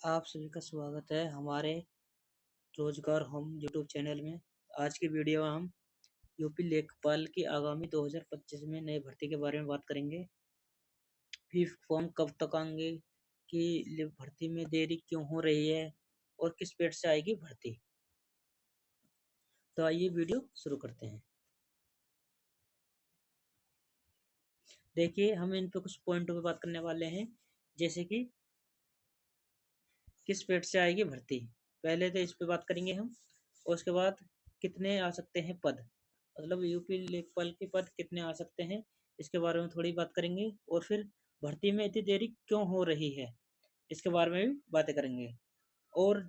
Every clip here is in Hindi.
आप सभी का स्वागत है हमारे रोजगार हम यूट्यूब चैनल में। आज की वीडियो में हम यूपी लेखपाल की आगामी 2025 में नई भर्ती के बारे में बात करेंगे। भी फॉर्म कब तक आएंगे, कि भर्ती में देरी क्यों हो रही है और किस पेड से आएगी भर्ती। तो आइए वीडियो शुरू करते हैं। देखिए, हम इन पे कुछ पॉइंटों पे बात करने वाले हैं, जैसे कि किस पेड से आएगी भर्ती। पहले तो इस पे बात करेंगे हम, और उसके बाद कितने आ सकते हैं पद, मतलब यूपी लेखपाल के पद कितने आ सकते हैं, इसके बारे में थोड़ी बात करेंगे। और फिर भर्ती में इतनी देरी क्यों हो रही है, इसके बारे में भी बातें करेंगे। और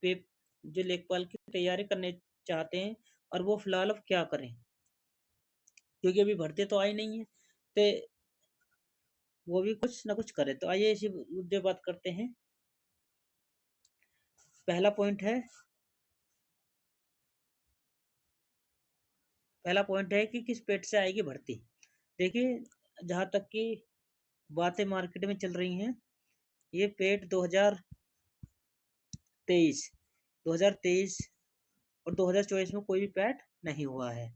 पे जो लेखपाल की तैयारी करने चाहते हैं, और वो फिलहाल अब क्या करें, क्योंकि अभी भर्ती तो आई नहीं है, तो वो भी कुछ ना कुछ करे। तो आइए इसी मुद्दे बात करते हैं। पहला पॉइंट है पहला पॉइंट है कि किस पेड से आएगी भर्ती। देखिए, जहाँ तक कि बातें मार्केट में चल रही हैं, ये पेड 2023 2023 और 2024 में कोई भी पैड नहीं हुआ है।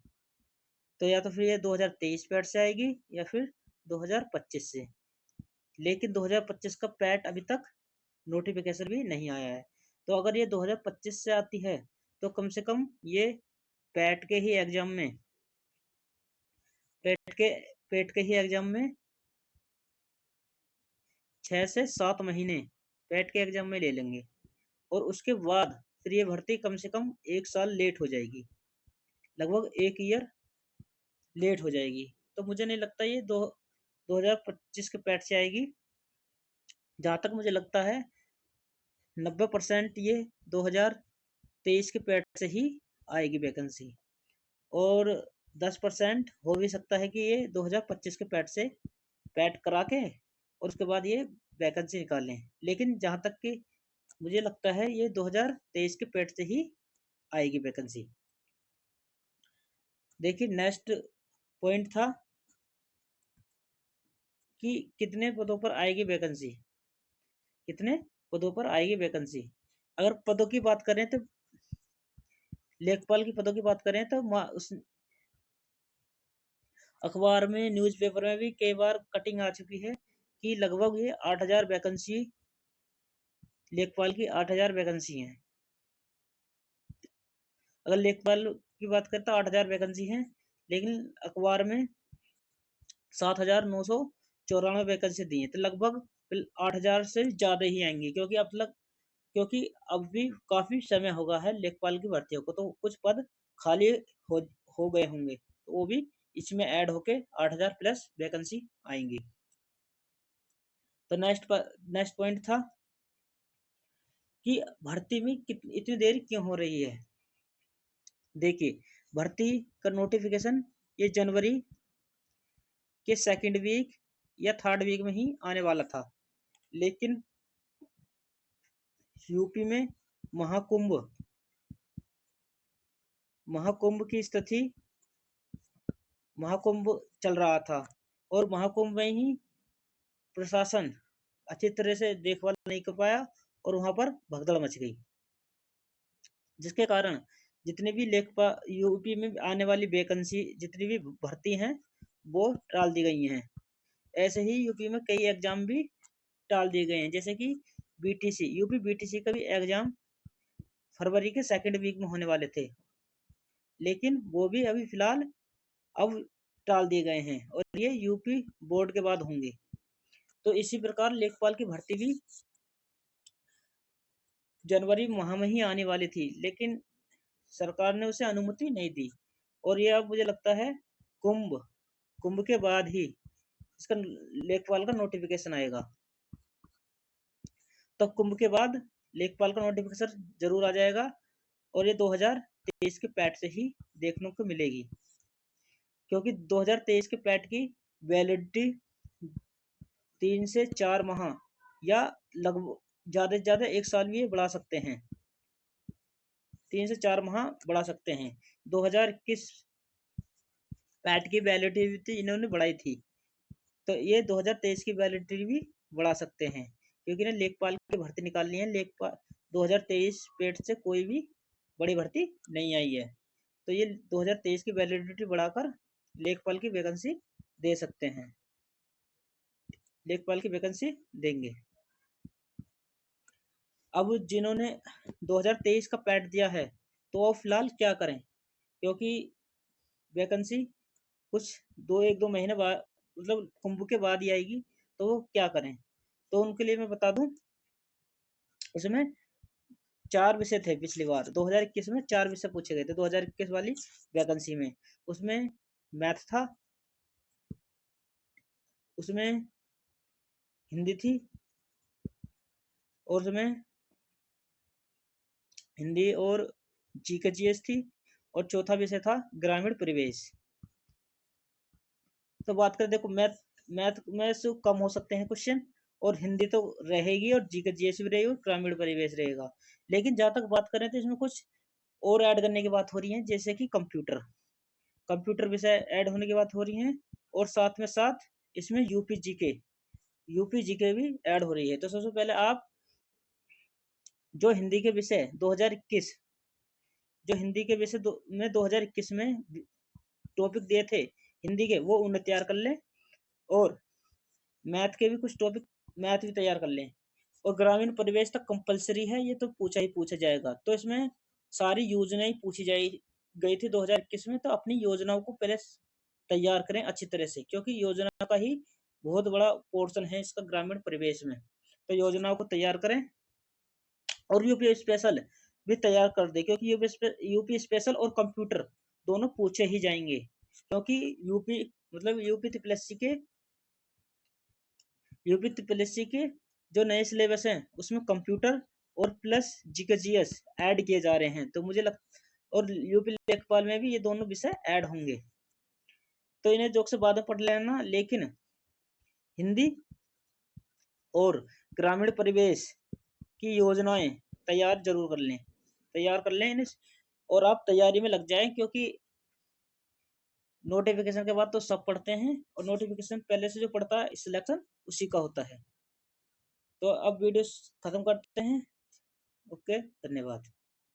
तो या तो फिर ये 2023 पैड से आएगी या फिर 2025 से। लेकिन 2025 का पैड अभी तक नोटिफिकेशन भी नहीं आया है। तो अगर ये 2025 से आती है, तो कम से कम ये पैड के ही एग्जाम में पेट के पेट के ही एग्जाम में 6 से 7 महीने पेट के एग्जाम में ले लेंगे। और उसके बाद फिर ये भर्ती कम से कम 1 साल लेट हो जाएगी, लगभग 1 ईयर लेट हो जाएगी। तो मुझे नहीं लगता ये 2025 के पैट से आएगी। जहाँ तक मुझे लगता है 90% ये 2023 के पैट से ही आएगी वैकेंसी, और 10% हो भी सकता है कि ये 2025 के पैट से पैट करा के और उसके बाद ये वैकेंसी निकालें। लेकिन जहाँ तक कि मुझे लगता है ये 2023 के पैट से ही आएगी वैकेंसी। देखिए, नेक्स्ट पॉइंट था कि कितने पदों पर आएगी वैकेंसी। कितने पदों पर आएगी वैकेंसी, अगर पदों की बात करें तो लेखपाल की पदों की बात करें तो उस अखबार में, न्यूज़पेपर में भी कई बार कटिंग आ चुकी है कि लगभग ये 8,000 वैकेंसी, लेखपाल की 8,000 वैकेंसी हैं। अगर लेखपाल की बात करें तो 8,000 वैकेंसी हैं, लेकिन अखबार में 7,994 वैकेंसी दी है। तो लगभग 8,000 से ज़्यादा ही आएंगी, क्योंकि अब भी काफ़ी समय होगा है लेखपाल की भर्तियों को, तो कुछ पद खाली हो हो गए होंगे, तो वो भी इसमें ऐड होके 8,000 प्लस वैकेंसी आएंगी। तो नेक्स्ट पॉइंट था कि भर्ती में इतनी देर क्यों हो रही है। देखिए, भर्ती का नोटिफिकेशन ये जनवरी के सेकंड वीक या थर्ड वीक में ही आने वाला था, लेकिन यूपी में महाकुंभ महाकुंभ की स्थिति महाकुंभ चल रहा था, और महाकुंभ में ही प्रशासन अच्छी तरह से देखभाल नहीं कर पाया, और वहां पर भगदड़ मच गई, जिसके कारण जितने भी लेखपाल यूपी में आने वाली वैकेंसी, जितनी भी भर्ती हैं, वो टाल दी गई हैं। ऐसे ही यूपी में कई एग्जाम भी टाल दिए गए हैं, जैसे कि यूपी बीटीसी का भी एग्जाम फरवरी के सेकंड वीक में होने वाले थे, लेकिन वो भी अभी फिलहाल अब टाल दिए गए हैं, और ये यूपी बोर्ड के बाद होंगे। तो इसी प्रकार लेखपाल की भर्ती भी जनवरी माह में ही आने वाली थी, लेकिन सरकार ने उसे अनुमति नहीं दी, और ये अब मुझे लगता है कुंभ कुंभ के बाद ही इसका लेखपाल का नोटिफिकेशन आएगा। तो कुंभ के बाद लेखपाल का नोटिफिकेशन जरूर आ जाएगा, और ये 2023 के पैट से ही देखने को मिलेगी, क्योंकि 2023 के पैट की वैलिडिटी 3 से 4 माह या लगभग ज्यादा से ज्यादा 1 साल भी बढ़ा सकते हैं। 3 से 4 माह बढ़ा सकते हैं। 2021 पैट की वैलिडिटी इन्होंने बढ़ाई थी, तो ये 2023 की वैलिडिटी भी बढ़ा सकते हैं। क्योंकि ना लेखपाल की भर्ती निकालनी है। लेखपाल 2023 पेट से कोई भी बड़ी भर्ती नहीं आई है, तो ये 2023 की वैलिडिटी बढ़ाकर लेखपाल की वैकेंसी दे सकते हैं, लेखपाल की वैकेंसी देंगे। अब जिन्होंने 2023 का पैट दिया है तो वो फिलहाल क्या करें, क्योंकि वैकेंसी कुछ एक दो महीने बाद, मतलब कुंभ के बाद ही आएगी, तो वो क्या करें। तो उनके लिए मैं बता दूं, उसमें 4 विषय थे पिछली बार 2021 में, 4 विषय पूछे गए थे 2021 वाली वैकेंसी में। उसमें मैथ था, उसमें हिंदी थी, और उसमें हिंदी और जीके जीएस थी, और चौथा विषय था ग्रामीण परिवेश। तो बात करें, देखो मैथ मैथ में से कम हो सकते हैं क्वेश्चन, और हिंदी तो रहेगी, और जीके जीएस भी रहेगी, और ग्रामीण परिवेश रहेगा। लेकिन जहां तक बात करें तो इसमें कुछ और ऐड करने की बात हो रही है, जैसे कि कंप्यूटर कंप्यूटर विषय ऐड होने की बात हो रही है, और साथ में साथ इसमें यूपी जीके भी ऐड हो रही है। तो सबसे पहले आप जो हिंदी के विषय 2021 जो हिंदी के विषय में 2021 में टॉपिक दिए थे हिंदी के, वो उन्हें तैयार कर लें, और मैथ के भी कुछ टॉपिक मैथ भी तैयार कर लें। और ग्रामीण परिवेश तक कंपलसरी है, ये तो पूछा ही पूछा जाएगा। तो इसमें सारी योजनाएं पूछी गई थी 2021 में, तो अपनी योजनाओं को पहले तैयार करें अच्छी तरह से, क्योंकि योजना का ही बहुत बड़ा पोर्शन है इसका ग्रामीण परिवेश में। तो योजनाओं को तैयार करें, और यूपी स्पेशल भी तैयार कर दे, क्योंकि यूपी स्पेशल और कंप्यूटर दोनों पूछे ही जाएंगे, क्योंकि यूपी त्रिपल के जो नए सिलेबस हैं उसमें कंप्यूटर और प्लस जीके जीएस ऐड किए जा रहे हैं। तो मुझे और यूपी लेखपाल में भी ये दोनों विषय ऐड होंगे, तो इन्हें जोक से बाद में पढ़ लेना, लेकिन हिंदी और ग्रामीण परिवेश की योजनाएं तैयार कर लें इन्हें, और आप तैयारी में लग जाएं, क्योंकि नोटिफिकेशन के बाद तो सब पढ़ते हैं, और नोटिफिकेशन पहले से जो पढ़ता है सिलेक्शन उसी का होता है। तो अब वीडियो खत्म करते हैं। ओके, धन्यवाद।